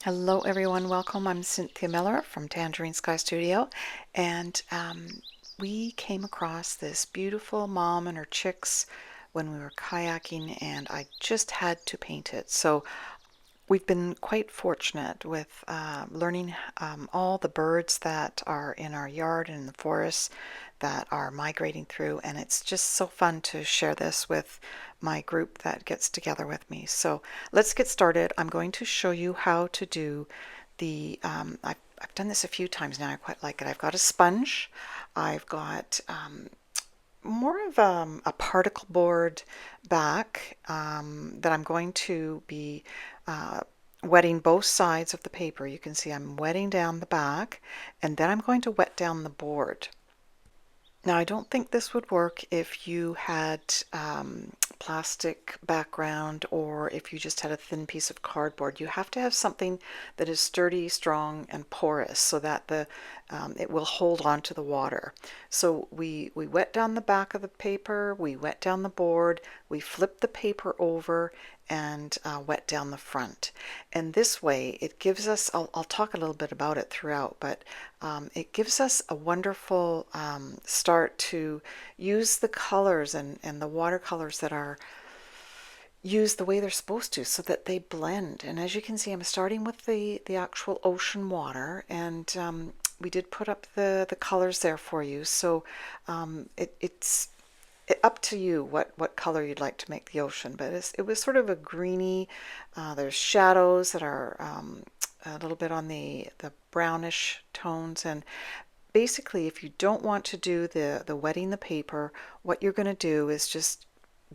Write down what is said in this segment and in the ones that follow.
Hello everyone, welcome. I'm Cynthia Miller from Tangerine Sky Studio, and we came across this beautiful mom and her chicks when we were kayaking, and I just had to paint it. So we've been quite fortunate with learning all the birds that are in our yard and in the forests that are migrating through, and it's just so fun to share this with my group that gets together with me. So let's get started. I'm going to show you how to do I've done this a few times now. I quite like it. I've got a sponge. I've got more of a particle board back that I'm going to be wetting both sides of the paper. You can see I'm wetting down the back, and then I'm going to wet down the board. Now, I don't think this would work if you had plastic background or if you just had a thin piece of cardboard. You have to have something that is sturdy, strong, and porous so that it will hold on to the water. So we wet down the back of the paper, we wet down the board, we flip the paper over, and wet down the front. And this way it gives us, I'll talk a little bit about it throughout, but it gives us a wonderful start to use the colors and the watercolors that are used the way they're supposed to so that they blend. And as you can see, I'm starting with the actual ocean water, and we did put up the colors there for you. So it's up to you what color you'd like to make the ocean, but it was sort of a greeny, there's shadows that are a little bit on the brownish tones, and basically if you don't want to do the wetting the paper, what you're going to do is just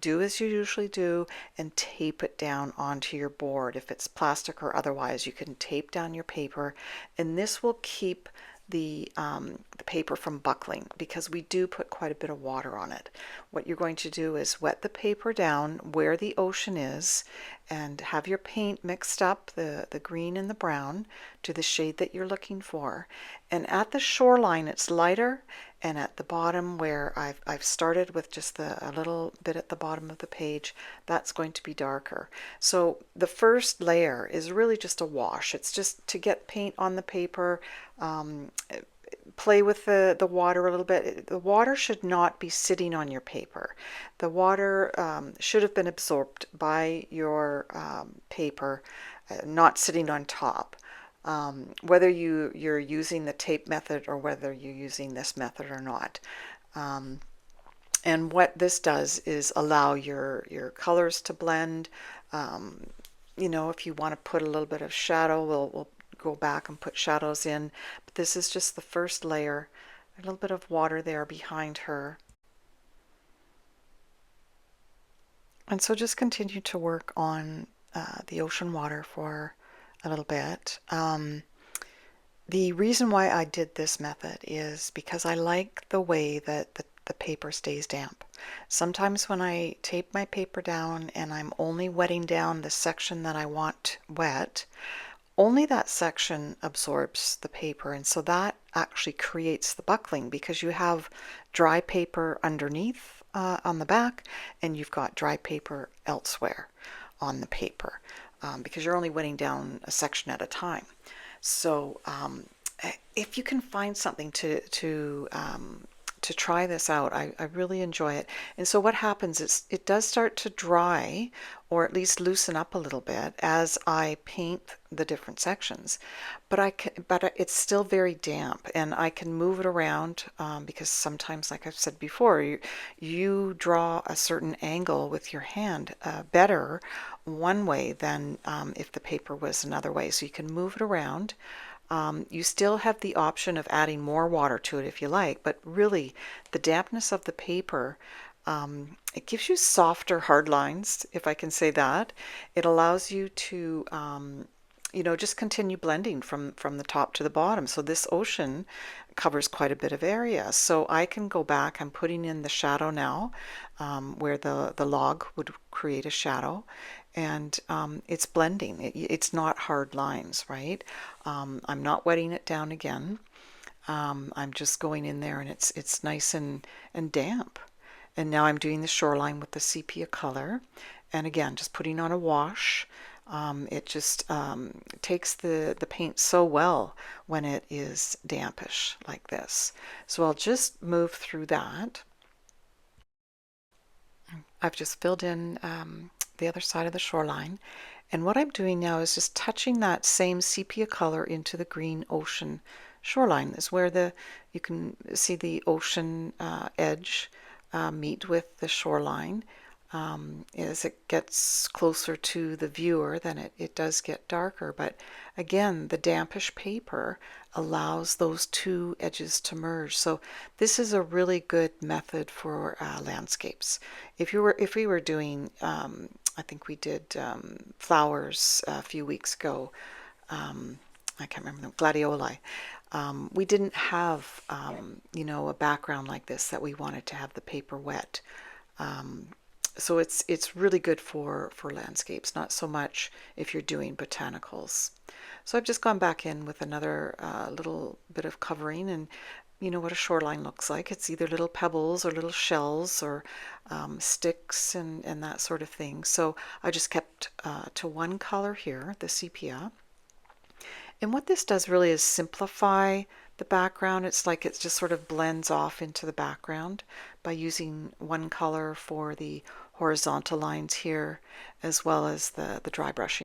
do as you usually do and tape it down onto your board. If it's plastic or otherwise, you can tape down your paper, and this will keep the paper from buckling because we do put quite a bit of water on it. What you're going to do is wet the paper down where the ocean is and have your paint mixed up, the green and the brown, to the shade that you're looking for. And at the shoreline it's lighter, and at the bottom where I've started with just a little bit at the bottom of the page, that's going to be darker. So the first layer is really just a wash. It's just to get paint on the paper, play with the water a little bit. The water should not be sitting on your paper. The water should have been absorbed by your paper, not sitting on top. Whether you're using the tape method or whether you're using this method or not. And what this does is allow your colors to blend. If you want to put a little bit of shadow, we'll go back and put shadows in. But this is just the first layer. A little bit of water there behind her. And so just continue to work on the ocean water for a little bit. The reason why I did this method is because I like the way that the paper stays damp. Sometimes when I tape my paper down and I'm only wetting down the section that I want wet, only that section absorbs the paper, and so that actually creates the buckling because you have dry paper underneath on the back, and you've got dry paper elsewhere on the paper because you're only wetting down a section at a time. So if you can find something to try this out, I really enjoy it. And so what happens is it does start to dry, or at least loosen up a little bit as I paint the different sections. But it's still very damp, and I can move it around because sometimes, like I've said before, you draw a certain angle with your hand better one way than if the paper was another way. So you can move it around. You still have the option of adding more water to it if you like, but really the dampness of the paper, it gives you softer hard lines, if I can say that. It allows you to just continue blending from the top to the bottom. So this ocean covers quite a bit of area. So I can go back, I'm putting in the shadow now, where the log would create a shadow, and it's blending. It's not hard lines, right? I'm not wetting it down again. I'm just going in there, and it's nice and damp. And now I'm doing the shoreline with the sepia color, and again just putting on a wash. It just takes the paint so well when it is dampish like this. So I'll just move through that. I've just filled in the other side of the shoreline. And what I'm doing now is just touching that same sepia color into the green ocean shoreline. This is where you can see the ocean edge meet with the shoreline. As it gets closer to the viewer, then it does get darker. But again, the dampish paper allows those two edges to merge. So this is a really good method for landscapes. If we were doing, I think we did flowers a few weeks ago. I can't remember them, gladioli. We didn't have, a background like this that we wanted to have the paper wet. So it's really good for landscapes, not so much if you're doing botanicals. So I've just gone back in with another little bit of covering, and you know what a shoreline looks like. It's either little pebbles or little shells or sticks and that sort of thing. So I just kept to one color here, the sepia. And what this does really is simplify the background. It's like it just sort of blends off into the background by using one color for the horizontal lines here, as well as the dry brushing.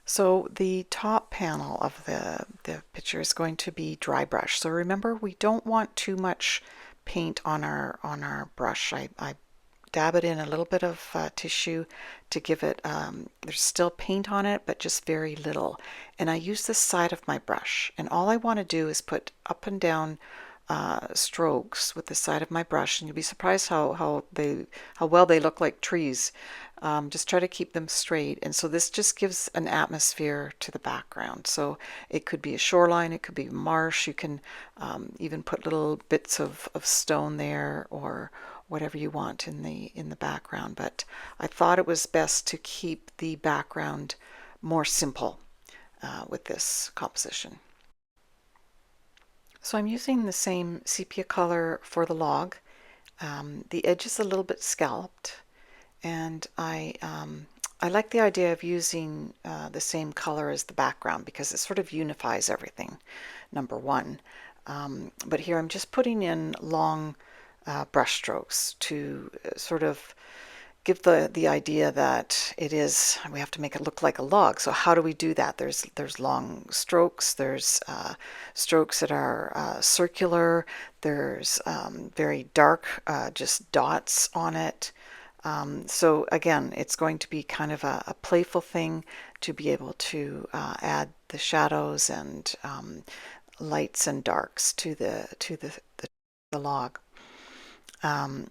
So the top panel of the picture is going to be dry brush. So remember, we don't want too much paint on our brush. I dab it in a little bit of tissue to give it, there's still paint on it, but just very little. And I use the side of my brush. And all I want to do is put up and down strokes with the side of my brush, and you'll be surprised how well they look like trees. Just try to keep them straight, and so this just gives an atmosphere to the background. So it could be a shoreline, it could be marsh. You can even put little bits of stone there or whatever you want in the background. But I thought it was best to keep the background more simple with this composition. So I'm using the same sepia color for the log. The edge is a little bit scalloped, and I like the idea of using the same color as the background because it sort of unifies everything, number one. But here I'm just putting in long brush strokes to sort of give the idea that we have to make it look like a log. So how do we do that? There's long strokes, there's strokes that are circular, there's very dark just dots on it. So again, it's going to be kind of a playful thing to be able to add the shadows and lights and darks to the log.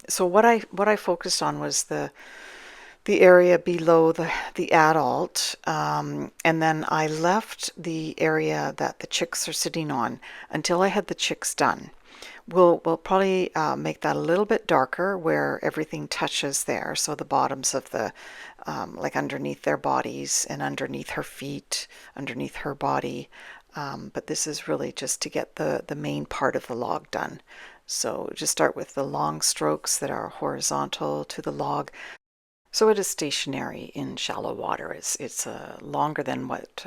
So what I focused on was the area below the adult, and then I left the area that the chicks are sitting on until I had the chicks done. We'll probably make that a little bit darker where everything touches there, so the bottoms of the like underneath their bodies and underneath her feet, underneath her body. But this is really just to get the main part of the log done. So just start with the long strokes that are horizontal to the log. So it is stationary in shallow water. It's longer than what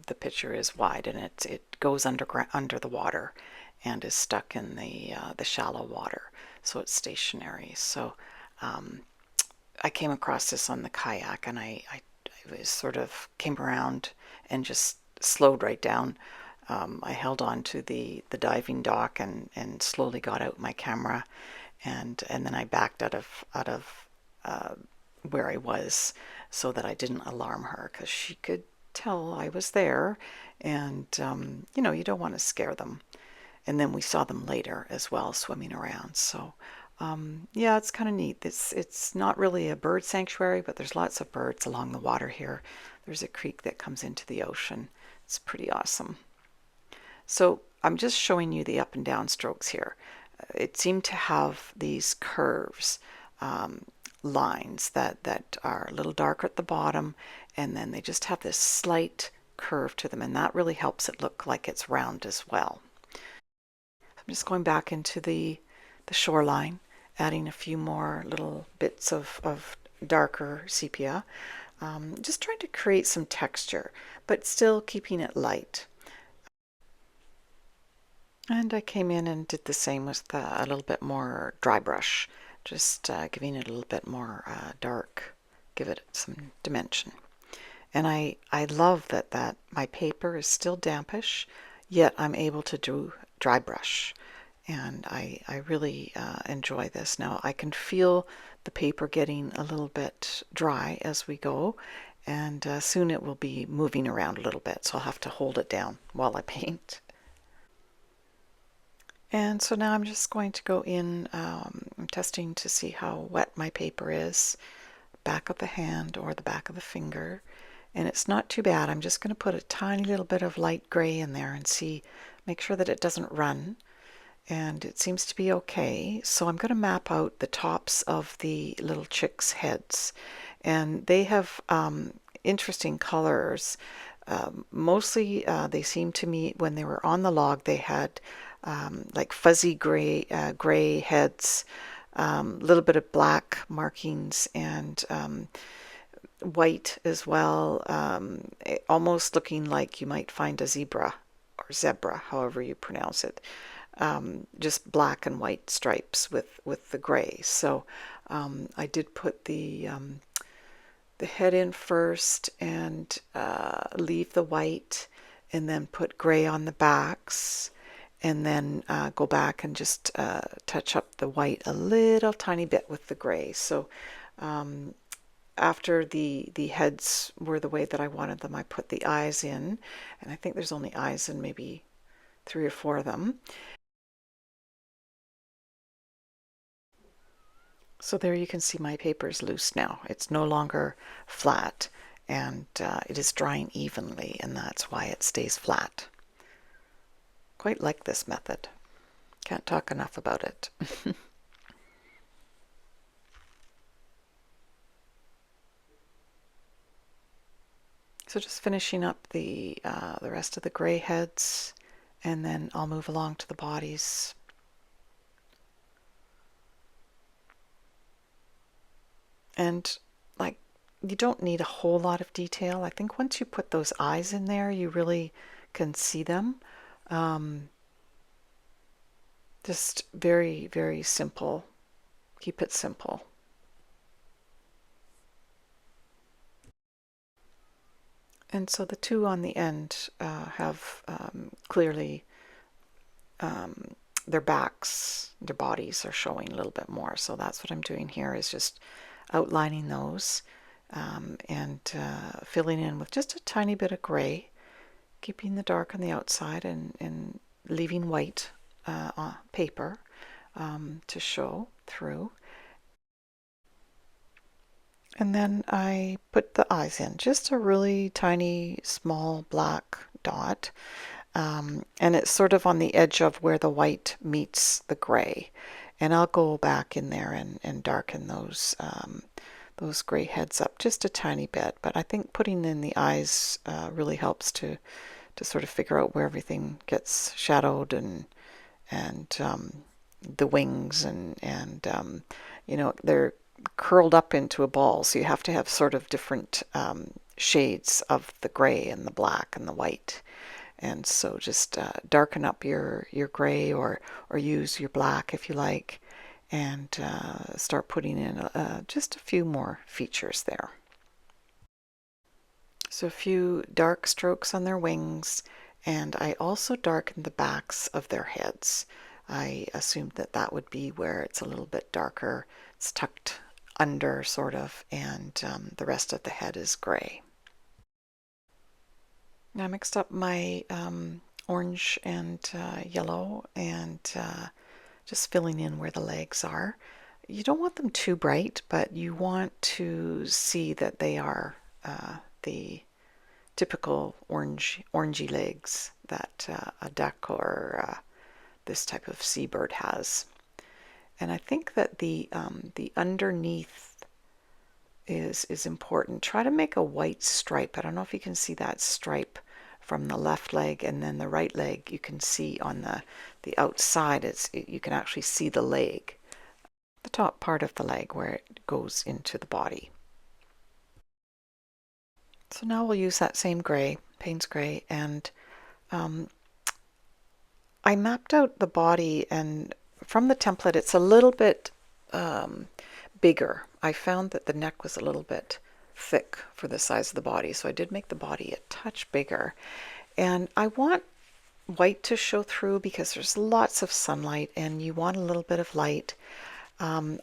the picture is wide, and it goes under the water and is stuck in the shallow water. So it's stationary. So I came across this on the kayak, and I sort of came around and just slowed right down. I held on to the diving dock and slowly got out my camera, and then I backed out of where I was so that I didn't alarm her, because she could tell I was there, and you don't want to scare them. And then we saw them later as well swimming around. So yeah, it's kind of neat. It's not really a bird sanctuary, but there's lots of birds along the water here. There's a creek that comes into the ocean. It's pretty awesome. So I'm just showing you the up and down strokes here. It seemed to have these curves, lines that are a little darker at the bottom, and then they just have this slight curve to them, and that really helps it look like it's round as well. I'm just going back into the shoreline, adding a few more little bits of darker sepia. just trying to create some texture, but still keeping it light. And I came in and did the same with a little bit more dry brush, just giving it a little bit more dark, give it some dimension. And I love that my paper is still dampish, yet I'm able to do dry brush. And I really enjoy this. Now I can feel the paper getting a little bit dry as we go, and soon it will be moving around a little bit, so I'll have to hold it down while I paint. And so now I'm just going to go in, I'm testing to see how wet my paper is, back of the hand or the back of the finger. And it's not too bad. I'm just going to put a tiny little bit of light gray in there and see, make sure that it doesn't run. And it seems to be okay. So I'm going to map out the tops of the little chicks' heads. And they have interesting colors. Mostly they seem to me, when they were on the log, they had like fuzzy gray heads, a little bit of black markings, and white as well, almost looking like you might find a zebra or zebra, however you pronounce it. Just black and white stripes with the gray. So I did put the head in first and leave the white, and then put gray on the backs, and then go back and just touch up the white a little tiny bit with the gray. So after the heads were the way that I wanted them, I put the eyes in, and I think there's only eyes in maybe 3 or 4 of them. So there you can see my paper is loose now. It's no longer flat, and it is drying evenly, and that's why it stays flat. Quite like this method. Can't talk enough about it. So just finishing up the rest of the gray heads, and then I'll move along to the bodies. And like, you don't need a whole lot of detail. I think once you put those eyes in there, you really can see them. Just very, very simple. Keep it simple. And so the two on the end have clearly their backs, their bodies are showing a little bit more. So that's what I'm doing here, is just outlining those and filling in with just a tiny bit of gray, keeping the dark on the outside, and leaving white on paper to show through. And then I put the eyes in, just a really tiny small black dot. And it's sort of on the edge of where the white meets the gray. And I'll go back in there and darken those gray heads up just a tiny bit. But I think putting in the eyes really helps to sort of figure out where everything gets shadowed, and the wings, and you know, they're curled up into a ball, so you have to have sort of different shades of the gray and the black and the white. And so just darken up your gray, or use your black if you like, and start putting in just a few more features there. So a few dark strokes on their wings, and I also darkened the backs of their heads. I assumed that that would be where it's a little bit darker. It's tucked under, sort of, and the rest of the head is gray. Now I mixed up my orange and yellow, and just filling in where the legs are. You don't want them too bright, but you want to see that they are the typical orangey legs that a duck or this type of seabird has. And I think that the underneath is important. Try to make a white stripe. I don't know if you can see that stripe from the left leg, and then the right leg you can see on the outside. You can actually see the leg, the top part of the leg where it goes into the body. So now we'll use that same gray, Payne's gray, and um, I mapped out the body, and from the template it's a little bit bigger. I found that the neck was a little bit thick for the size of the body, so I did make the body a touch bigger. And I want white to show through because there's lots of sunlight and you want a little bit of light.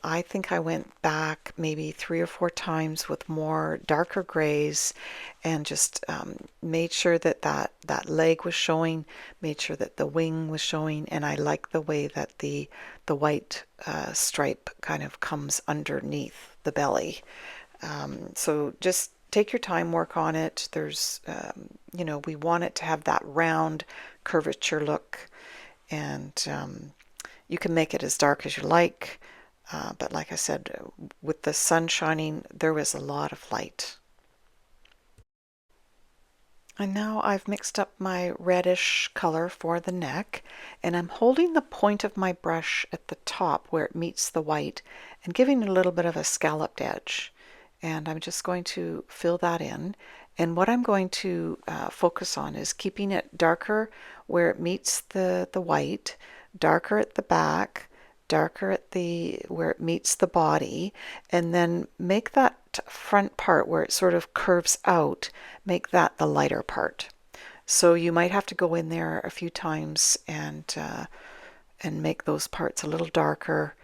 I think I went back maybe 3 or 4 times with more darker grays and just made sure that, that leg was showing, made sure that the wing was showing, and I like the way that the white stripe kind of comes underneath the belly. So just take your time, work on it. There's, you know, we want it to have that round curvature look, and you can make it as dark as you like. But like I said, with the sun shining, there was a lot of light. And now I've mixed up my reddish color for the neck, and I'm holding the point of my brush at the top where it meets the white and giving it a little bit of a scalloped edge. And I'm just going to fill that in. And what I'm going to focus on is keeping it darker where it meets the white, darker at the back, darker at the where it meets the body, and then make that front part where it sort of curves out, make that the lighter part. So you might have to go in there a few times and make those parts a little darker.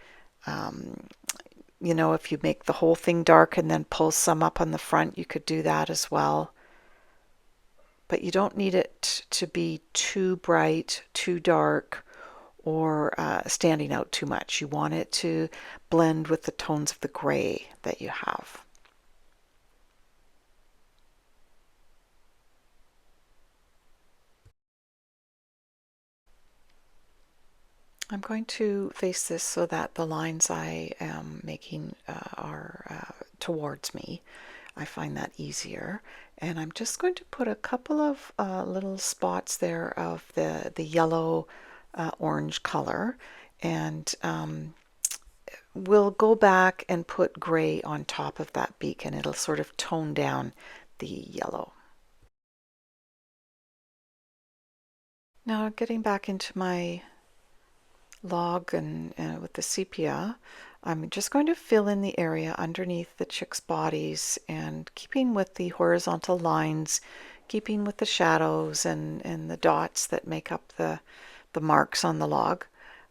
You know, if you make the whole thing dark and then pull some up on the front, you could do that as well. But you don't need it to be too bright, too dark, or standing out too much. You want it to blend with the tones of the gray that you have. I'm going to face this so that the lines I am making are towards me. I find that easier. And I'm just going to put a couple of little spots there of the yellow orange color, and we'll go back and put gray on top of that beak, and it'll sort of tone down the yellow. Now getting back into my log and with the sepia, I'm just going to fill in the area underneath the chicks' bodies, and keeping with the horizontal lines, keeping with the shadows and the dots that make up the marks on the log.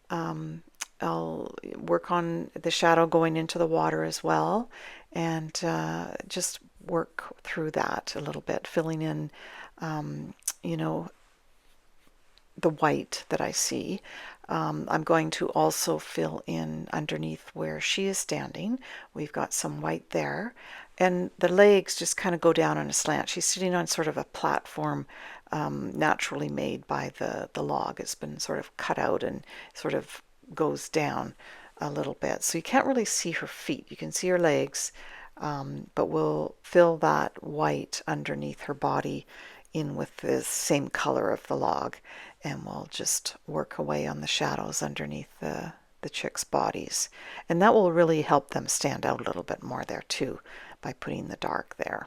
I'll work on the shadow going into the water as well, and just work through that a little bit, filling in, you know, the white that I see. I'm going to also fill in underneath where she is standing. We've got some white there. And the legs just kind of go down on a slant. She's sitting on sort of a platform naturally made by the log. It's been sort of cut out and sort of goes down a little bit. So you can't really see her feet. You can see her legs, but we'll fill that white underneath her body in with the same color of the log, and we'll just work away on the shadows underneath the chicks' bodies. And that will really help them stand out a little bit more there too, by putting the dark there.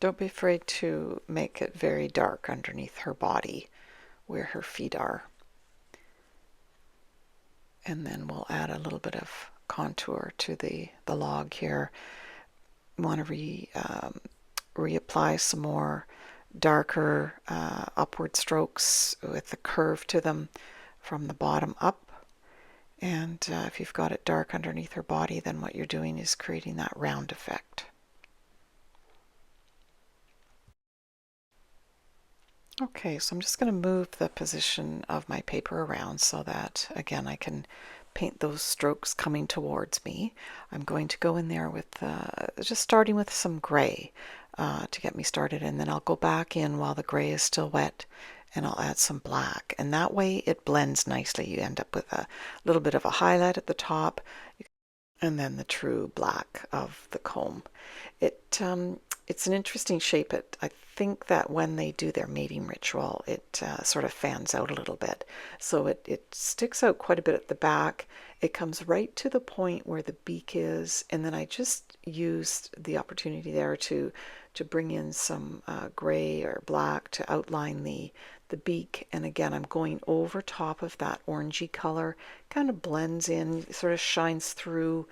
Don't be afraid to make it very dark underneath her body where her feet are. And then we'll add a little bit of contour to the log here. You want to reapply some more darker upward strokes with the curve to them from the bottom up. And if you've got it dark underneath her body, then what you're doing is creating that round effect. Okay, so I'm just going to move the position of my paper around so that, again, I can paint those strokes coming towards me. I'm going to go in there with just starting with some gray to get me started, and then I'll go back in while the gray is still wet, and I'll add some black, and that way it blends nicely. You end up with a little bit of a highlight at the top, and then the true black of the comb. It's an interesting shape. I think that when they do their mating ritual, it sort of fans out a little bit. So it sticks out quite a bit at the back. It comes right to the point where the beak is, and then I just used the opportunity there to bring in some gray or black to outline the beak. And again, I'm going over top of that orangey color, kind of blends in, sort of shines through,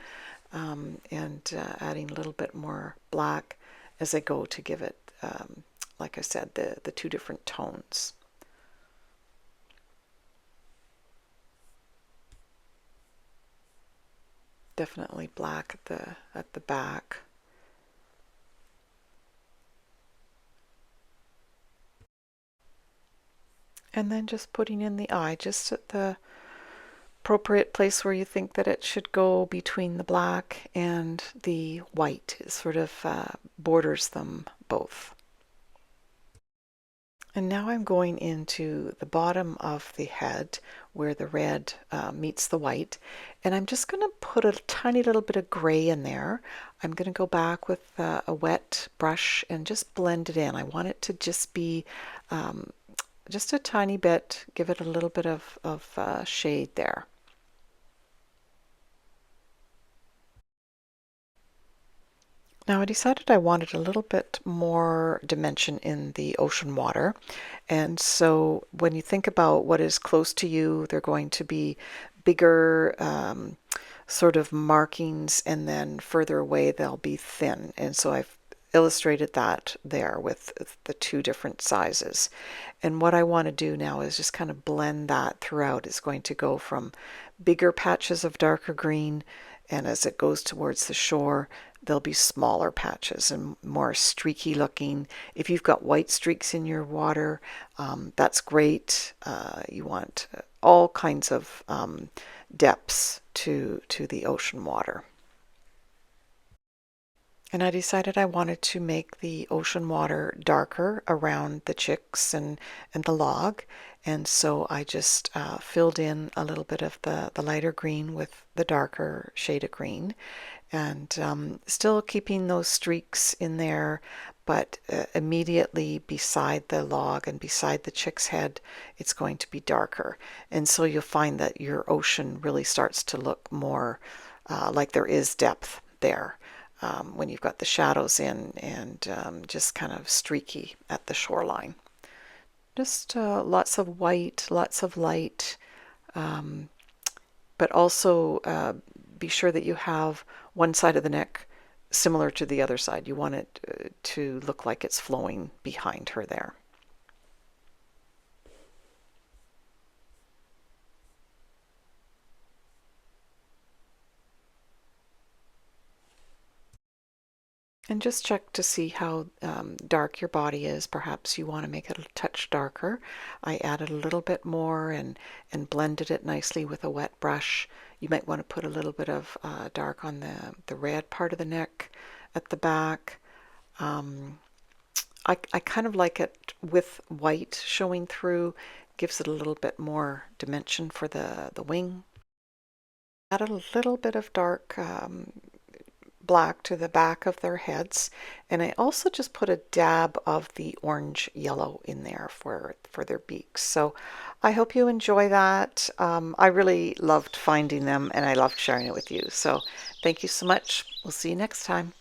and adding a little bit more black as I go to give it, like I said, the two different tones. Definitely black at the back. And then just putting in the eye, just at the appropriate place where you think that it should go between the black and the white. It sort of borders them both. And now I'm going into the bottom of the head where the red meets the white, and I'm just going to put a tiny little bit of gray in there. I'm going to go back with a wet brush and just blend it in. I want it to just be just a tiny bit, give it a little bit of shade there. Now I decided I wanted a little bit more dimension in the ocean water, and so when you think about what is close to you, they're going to be bigger sort of markings, and then further away they'll be thin, and so I've illustrated that there with the two different sizes. And what I want to do now is just kind of blend that throughout. It's going to go from bigger patches of darker green, and as it goes towards the shore, there'll be smaller patches and more streaky looking. If you've got white streaks in your water, that's great. You want all kinds of depths to the ocean water. And I decided I wanted to make the ocean water darker around the chicks and the log. And so I just filled in a little bit of the lighter green with the darker shade of green. And still keeping those streaks in there, but immediately beside the log and beside the chick's head, it's going to be darker. And so you'll find that your ocean really starts to look more like there is depth there. When you've got the shadows in and just kind of streaky at the shoreline. Just lots of white, lots of light, but also be sure that you have one side of the neck similar to the other side. You want it to look like it's flowing behind her there. And just check to see how dark your body is. Perhaps you want to make it a touch darker. I added a little bit more and blended it nicely with a wet brush. You might want to put a little bit of dark on the red part of the neck at the back. I kind of like it with white showing through. Gives it a little bit more dimension for the wing. Add a little bit of dark black to the back of their heads, and I also just put a dab of the orange yellow in there for their beaks. So I hope you enjoy that. I really loved finding them and I loved sharing it with you. So thank you so much. We'll see you next time.